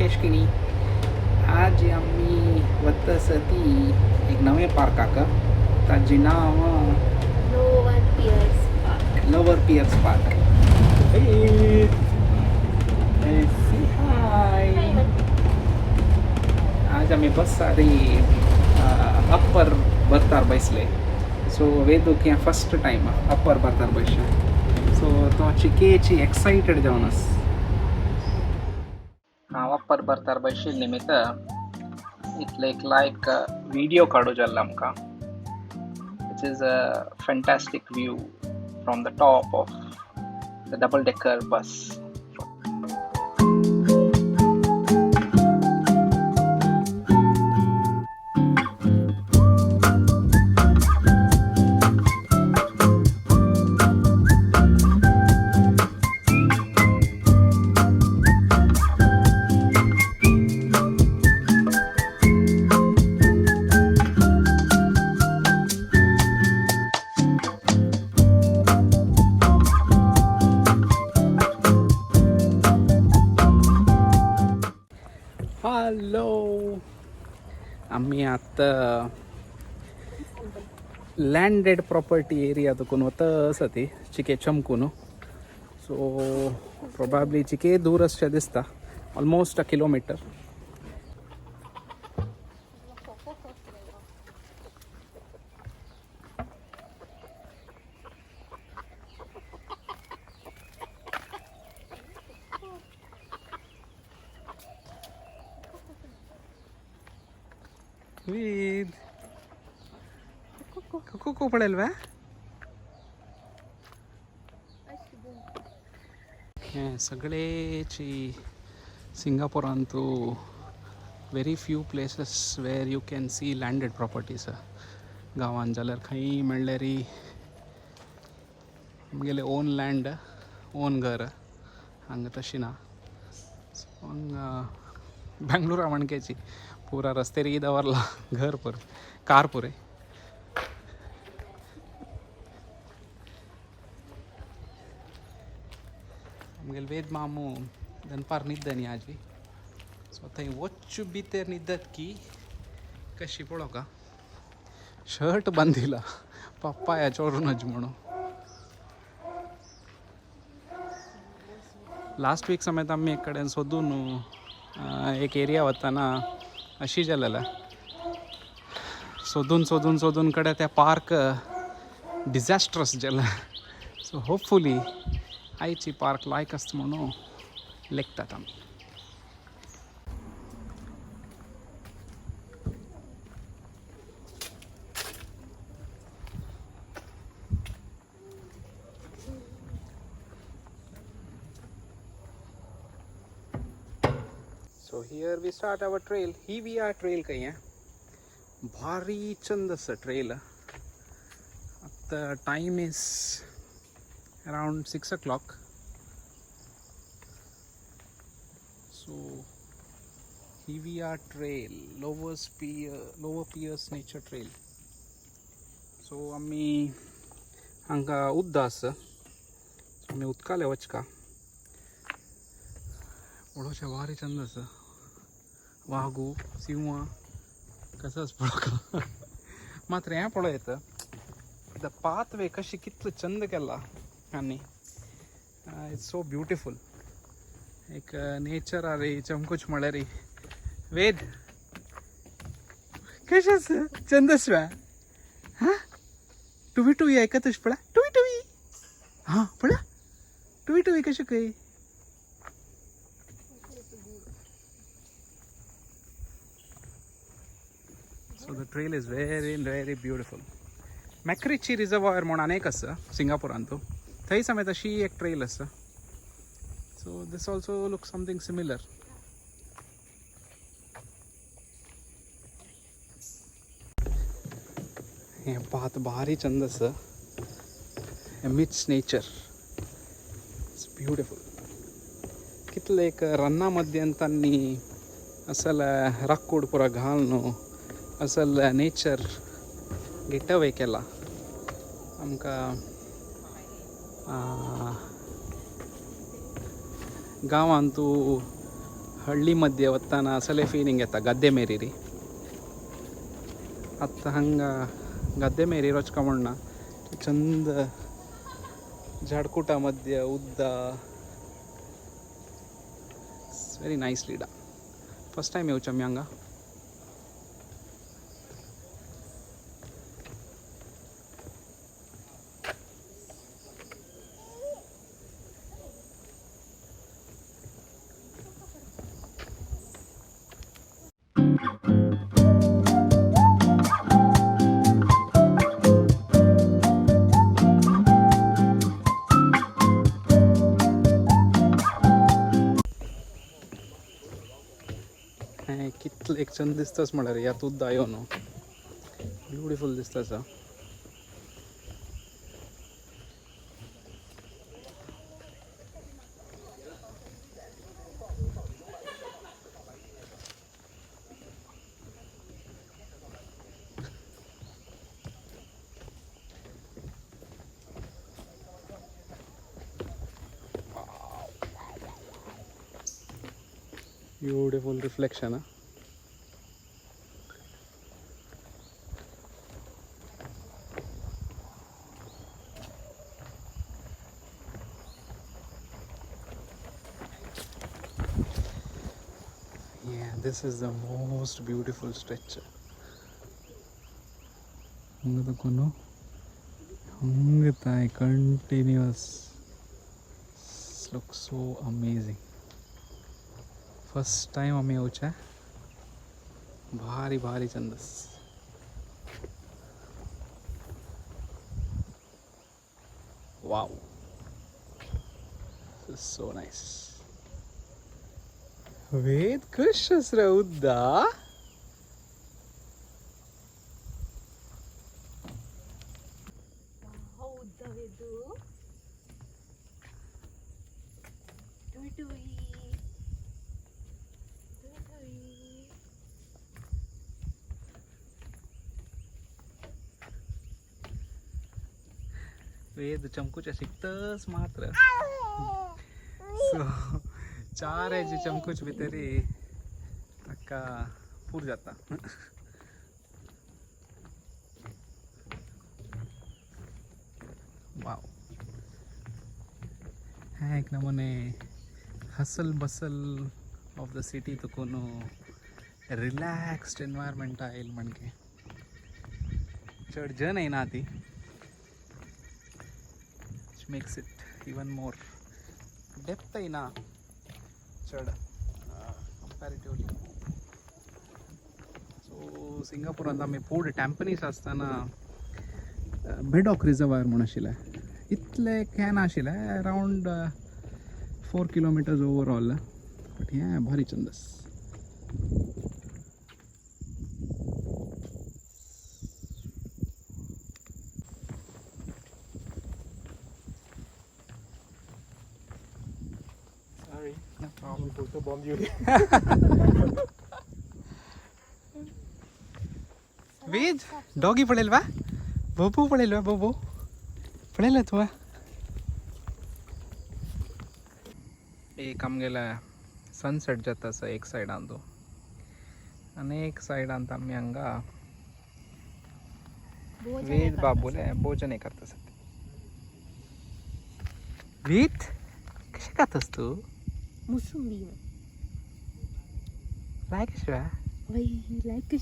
मेशकिणी आज आम्ही वतसती एक नवे पार्क आका ताजे नाव लोवर पियर्स पार्क. आज आम्ही बस सारी अप्पर बर्तार बसले. सो वेदूक हें फस्ट टायम अप्पर बर्तार बसचें. सो तो चिकेची एक्सायटेड जावन आस. हांव अप्पर बर्तार बसशिल्ले निमित्त इतले एक लायक व्हिडिओ काडूं जाल्लो आमकां. Which is a fantastic view from the top of the double-decker bus. Hello, आम्ही आता लँडेड प्रॉपर्टी एरिया तुकून वता ती चिके चमकून. सो प्रोबॅबली चिके दूर अशें दिसता, ऑलमोस्ट 1 किलोमीटर. विद कुकू पडेल वा हे सगळेची सिंगापोरांतू very few places where you can see landed properties. गांवांत जाल्यार खंय म्हणल्यार आमगेले ओन लँड, ओन घर. हांगा तशी ना. बेंगलुरा मणकेची पूरा रस्ते री दवरला घर पर कार पुरे. आमगेले वेद मामू दनपार निद्दनी आजी. सो थंय वच्चू भितर निद्दत की कशी पळो का शर्ट बांदिला पप्पाया चोरूनच म्हणून. लास्ट वीक समेत आम्ही एक कडेन सोदून एक एरिया वताना अशी जालेला. सोदून सोदून सोदून कडे त्या पार्क डिझास्ट्रस जाला. सो होपफुली आयची पार्क लायक आसता म्हणून लेखतात आमी. So here we start our trail. Hevea trail काही आहे. भारी चंद असं ट्रेल. आता time is around 6 o'clock. So Hevea trail, lower Pierce nature trail. So आम्ही हांगा उद्दा आसा. आम्ही उदकाले वचका पळोवचें भारी चंद आसा. वागू सिंह कसंच पळोवका. मात्र हें पळयत द पाथ वे कशी कितलो चंद केला आनी इट्स सो ब्युटिफूल. एक नेचर आरे चमकूच म्हळ्यार वेद कशें आसा चंदस्वा. हां टुवी टुवी आयकतश पळय. टुवी टुवी हां पळय टुवी टुवी कशें खंय. So the trail is very very beautiful. मॅक्रिची reservoir म्हणून अनेक आसा सिंगापोरांतू. थंय समेत अशी एक ट्रेल आसा. So this also look something similar. हें पाथ भारी चंद आसा. amidst nature. It's beautiful. कितले एक रन्ना मध्यंतांनी असल राखूड पुरा घालून असल नेचर गेट अवे केला. आमकां गांवांतू हळ्ळी मध्य वत्ताना असले फीलिंग येता गद्दे मेरीरी आत्ता हंगा गद्दे मेरी रोचका म्हणना चंद झाडकुटा मध्य उद्दा वेरी नाइसली डा फर्स्ट टाइम येवचे आमी हांगा कितले एक चंद दिसतास म्हळ्यार यात उद्दा यो न्हू ब्युटिफूल दिसतास beautiful reflection Yeah, this is the most beautiful stretch. Continuous. Looks so amazing. First time आम्ही येऊचे भारी भारी चंदस wow this is so nice वेद कशस रे उद्दा वेद चमकूच्या शिकतस मात्र सो 4 एजी चमकूच भितरी अक्का पूर जाता वाव हाँ एक नमूने hustle bustle of the city तो कोनो रिलॅक्स्ड एनवायरमेंट आयल म्हणजे चढ जन आहे ना ती makes it even more depth आहे ना चढ comparatively सो सिंगापुरांत आमी फूड टॅम्पनीस आसतना बेडॉक रिजर्वायर म्हूण आशिल्लें इतले कॅन आशिल्ले अरावंड 4 किलोमिटर्स ओवरऑल बट हें भारी चंदस to bomb you. वेद डॉगी पडेल वा बोबो पडेल वा बोबो पडेल तू एक आमगेला सनसेट जाता असं एक सायडान तो आनी एक सायडान आमी हांगा वेद बाबूले भोजन करता सध्या वेद कशें खातास तू Musumbी लायक अशें like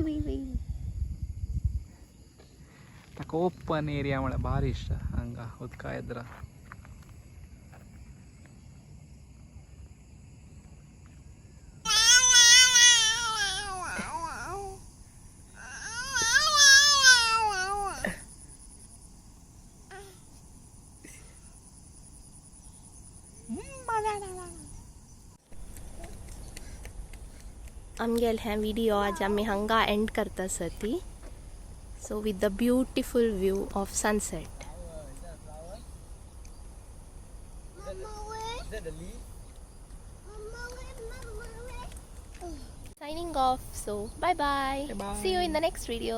वय ताका ओपन एरिया म्हळ्यार भारी इश्ट हांगा उदका येद्रा आमगेल हें व्हिडिओ आज आमी हांगा एंड करता सती so with the beautiful view of sunset signing off so bye bye see you in the next video